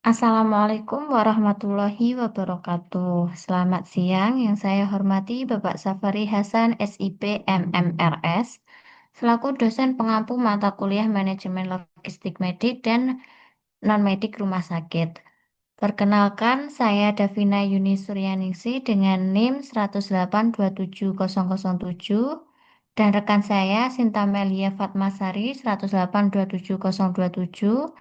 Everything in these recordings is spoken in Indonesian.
Assalamualaikum warahmatullahi wabarakatuh. Selamat siang, yang saya hormati Bapak Safari Hasan, SIP MMRS, selaku dosen pengampu mata kuliah Manajemen Logistik Medik dan Non-Medik Rumah Sakit. Perkenalkan, saya Davina Yuni Suryaningsih dengan NIM 108-27007 dan rekan saya Sinta Melia Fatmasari 108-27027.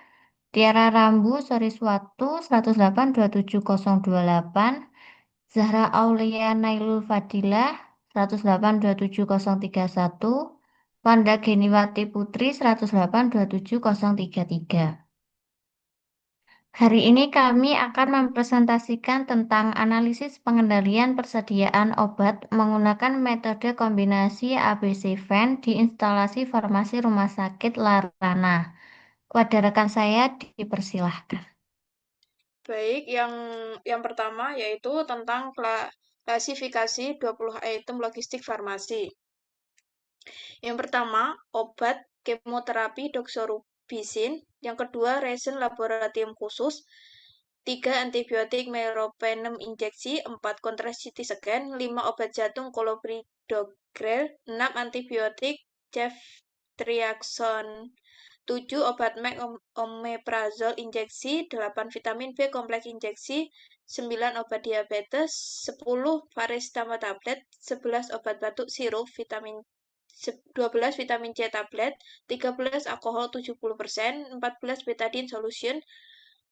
Tiara Rambu Soriswatu 108-27028, Zahra Aulia Nailul Fadilah 108-27031, Wanda Geniwati Putri 108-27033. Hari ini kami akan mempresentasikan tentang analisis pengendalian persediaan obat menggunakan metode kombinasi ABC-VAN di instalasi farmasi Rumah Sakit Larana. Kepada rekan saya dipersilahkan. Baik, yang pertama yaitu tentang klasifikasi 20 item logistik farmasi. Yang pertama, obat kemoterapi doxorubicin. Yang kedua, resin laboratorium khusus. Tiga, antibiotik meropenem injeksi. Empat, kontrasepsi scan. Lima, obat jantung clopidogrel. Enam, antibiotik ceftriaxone. 7 obat MEK omeprazol injeksi, 8 vitamin B kompleks injeksi, 9 obat diabetes, 10 paracetamol tablet, 11 obat batuk sirup, 12 vitamin C tablet, 13 alkohol 70%, 14 betadine solution,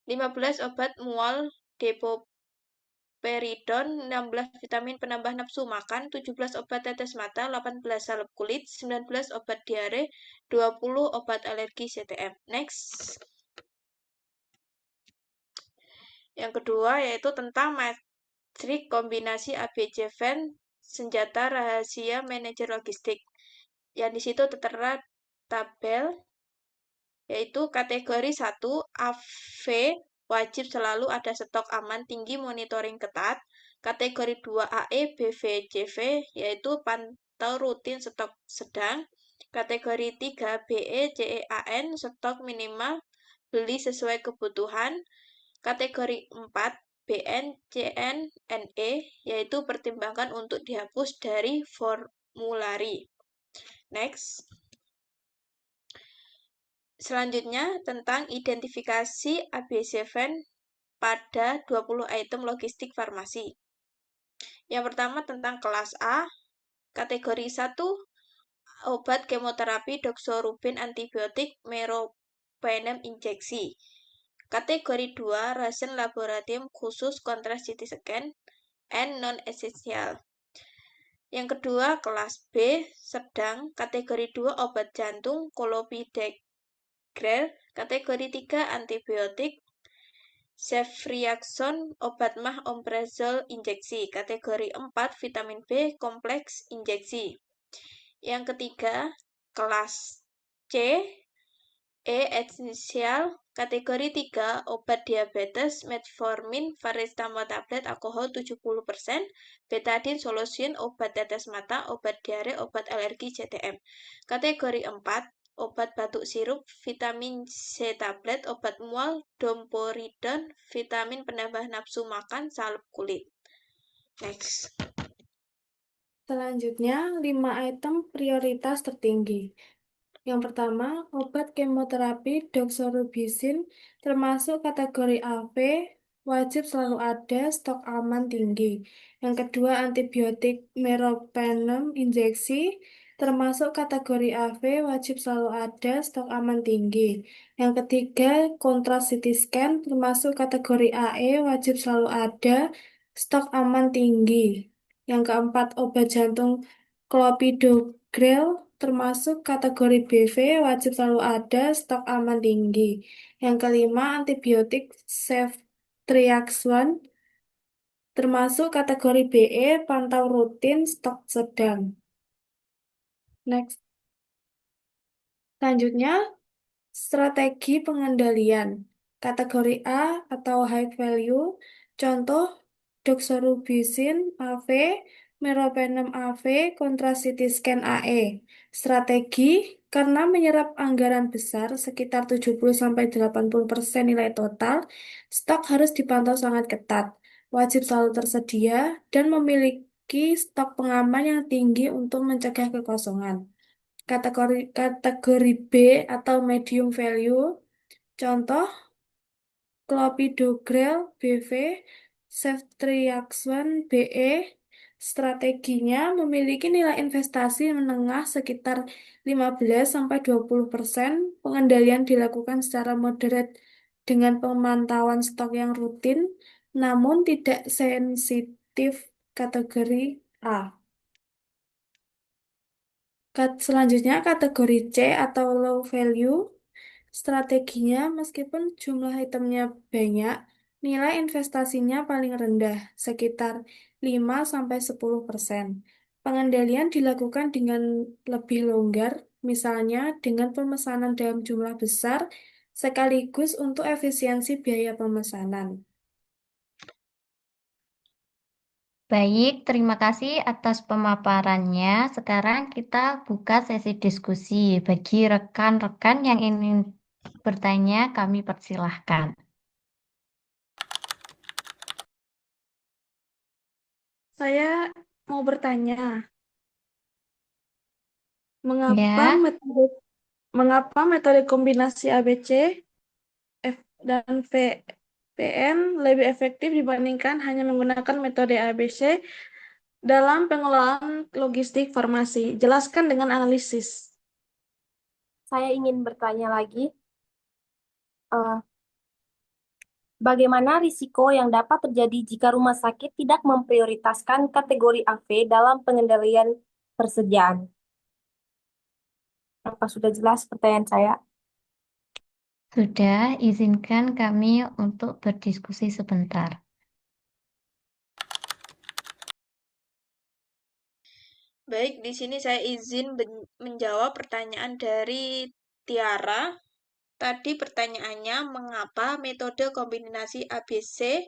15 obat mual depoperidon, 16 vitamin penambah nafsu makan, 17 obat tetes mata, 18 salep kulit, 19 obat diare, 20 obat alergi CTM. Next. Yang kedua yaitu tentang matrik kombinasi ABC-VAN senjata rahasia manajer logistik. Yang di situ tertera tabel yaitu kategori 1 AV wajib selalu ada stok aman tinggi monitoring ketat. Kategori 2 AE BV CV yaitu pantau rutin stok sedang. Kategori 3 BE CEAN stok minimal beli sesuai kebutuhan. Kategori 4 BN CN NE yaitu pertimbangkan untuk dihapus dari formulari. Next. Selanjutnya tentang identifikasi ABC-VAN pada 20 item logistik farmasi. Yang pertama tentang kelas A, kategori 1, obat kemoterapi doxorubin antibiotik meropenem injeksi. Kategori 2, resin laboratorium khusus kontrasepsi scan and non-essential. Yang kedua, kelas B, sedang, kategori 2, obat jantung clopidogrel. Kategori 3, antibiotik ceftriaxone, obat mah omeprazol injeksi. Kategori 4, vitamin B kompleks injeksi. Yang ketiga, kelas C, esensial. Kategori 3, obat diabetes, metformin, paracetamol tablet, alkohol 70%, betadine solution, obat tetes mata, obat diare, obat alergi CTM. Kategori 4, obat batuk sirup, vitamin C tablet, obat mual, domperidon, vitamin penambah nafsu makan, salep kulit. Next. Selanjutnya, 5 item prioritas tertinggi. Yang pertama, obat kemoterapi doxorubicin termasuk kategori AV wajib selalu ada stok aman tinggi. Yang kedua, antibiotik meropenem injeksi termasuk kategori AV wajib selalu ada stok aman tinggi. Yang ketiga, kontras CT scan termasuk kategori AE wajib selalu ada stok aman tinggi. Yang keempat, obat jantung clopidogrel termasuk kategori BV wajib selalu ada stok aman tinggi. Yang kelima, antibiotik ceftriaxone termasuk kategori BE pantau rutin stok sedang. Next. Selanjutnya, strategi pengendalian. Kategori A atau high value, contoh doxorubicin AV, meropenem AV, kontra CT scan AE. Strategi Karena menyerap anggaran besar sekitar 70-80% nilai total, stok harus dipantau sangat ketat, wajib selalu tersedia, dan memiliki stok pengaman yang tinggi untuk mencegah kekosongan. Kategori B atau medium value, contoh Clopidogrel BV, Ceftriaxone BE, strateginya memiliki nilai investasi menengah sekitar 15-20%. Pengendalian dilakukan secara moderat dengan pemantauan stok yang rutin, namun tidak sensitif kategori A. Selanjutnya kategori C atau low value. Strateginya, meskipun jumlah itemnya banyak, nilai investasinya paling rendah, sekitar 5-10%. Pengendalian dilakukan dengan lebih longgar, misalnya dengan pemesanan dalam jumlah besar, sekaligus untuk efisiensi biaya pemesanan. Baik, terima kasih atas pemaparannya. Sekarang kita buka sesi diskusi. Bagi rekan-rekan yang ingin bertanya, kami persilahkan. Saya mau bertanya, mengapa Ya, mengapa metode kombinasi ABC dan VPN lebih efektif dibandingkan hanya menggunakan metode ABC dalam pengelolaan logistik farmasi? Jelaskan dengan analisis. Saya ingin bertanya lagi, eh, bagaimana risiko yang dapat terjadi jika rumah sakit tidak memprioritaskan kategori AV dalam pengendalian persediaan? Apa sudah jelas pertanyaan saya? sudah izinkan kami untuk berdiskusi sebentar. Baik, di sini saya izin menjawab pertanyaan dari Tiara. Tadi pertanyaannya, mengapa metode kombinasi ABC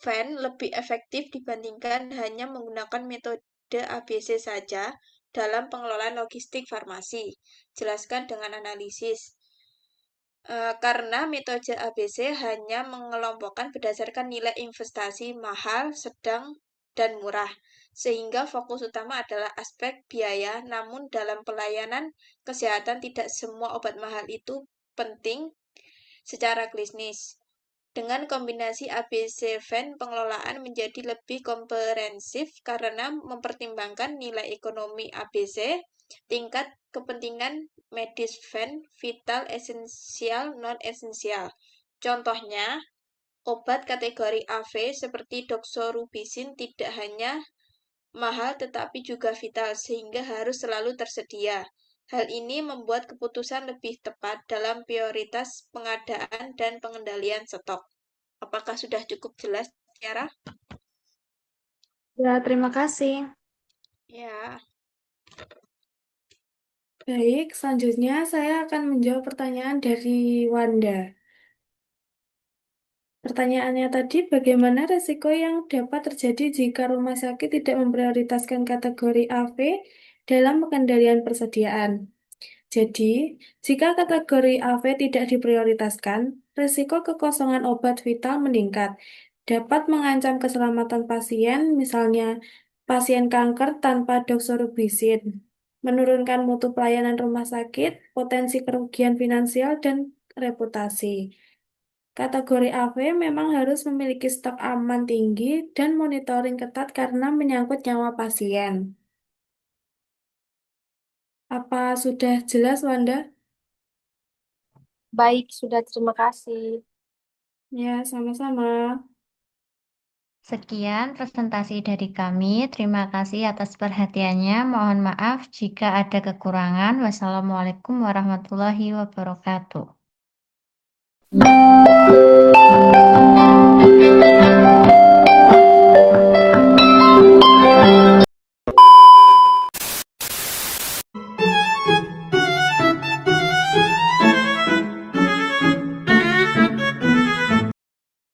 VAN lebih efektif dibandingkan hanya menggunakan metode ABC saja dalam pengelolaan logistik farmasi? Jelaskan dengan analisis. Karena metode ABC hanya mengelompokkan berdasarkan nilai investasi mahal, sedang, dan murah, sehingga fokus utama adalah aspek biaya. Namun dalam pelayanan kesehatan tidak semua obat mahal itu penting secara klinis. Dengan kombinasi ABC VAN, pengelolaan menjadi lebih komprehensif karena mempertimbangkan nilai ekonomi ABC, tingkat kepentingan medis VAN, vital, esensial, non-esensial. Contohnya, obat kategori AV seperti doxorubicin tidak hanya mahal tetapi juga vital sehingga harus selalu tersedia. Hal ini membuat keputusan lebih tepat dalam prioritas pengadaan dan pengendalian stok. Apakah sudah cukup jelas, Tiara? Ya, terima kasih. Ya, Baik, selanjutnya saya akan menjawab pertanyaan dari Wanda. Pertanyaannya tadi, bagaimana resiko yang dapat terjadi jika rumah sakit tidak memprioritaskan kategori AV dalam pengendalian persediaan? Jadi, jika kategori AV tidak diprioritaskan, risiko kekosongan obat vital meningkat, dapat mengancam keselamatan pasien, misalnya pasien kanker tanpa doxorubicin, menurunkan mutu pelayanan rumah sakit, potensi kerugian finansial, dan reputasi. Kategori AV memang harus memiliki stok aman tinggi dan monitoring ketat karena menyangkut nyawa pasien. Apa sudah jelas, Wanda? Baik, sudah terima kasih. Ya, sama-sama. Sekian presentasi dari kami. Terima kasih atas perhatiannya. Mohon maaf jika ada kekurangan. Wassalamualaikum warahmatullahi wabarakatuh.